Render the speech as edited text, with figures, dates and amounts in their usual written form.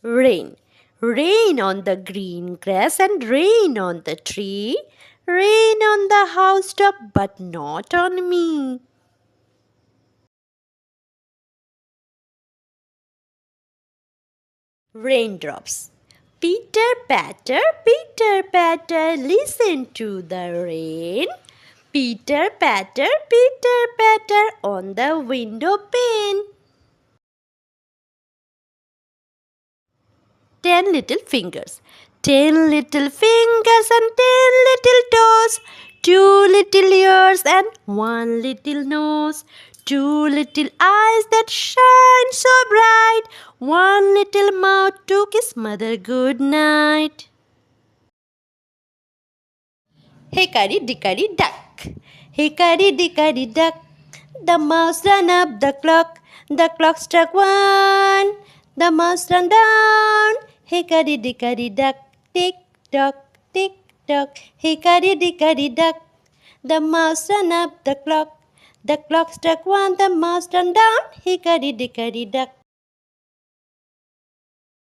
Rain. Rain on the green grass and rain on the tree. Rain on the housetop, but not on me. Raindrops. Peter patter, listen to the rain. Peter patter on the window pane. 10 little fingers. 10 little fingers and 10 little toes. 2 little ears and 1 little nose. 2 little eyes that shine so bright. 1 little mouth to kiss mother good night. Hickory dickory duck. Hickory dickory duck. The mouse ran up the clock. The clock struck one. The mouse ran down. Hickory dickory duck. Tick tock, tick tock. Hickory dickory duck. The mouse ran up the clock. The clock struck one. The mouse ran down. Hickory dickory duck.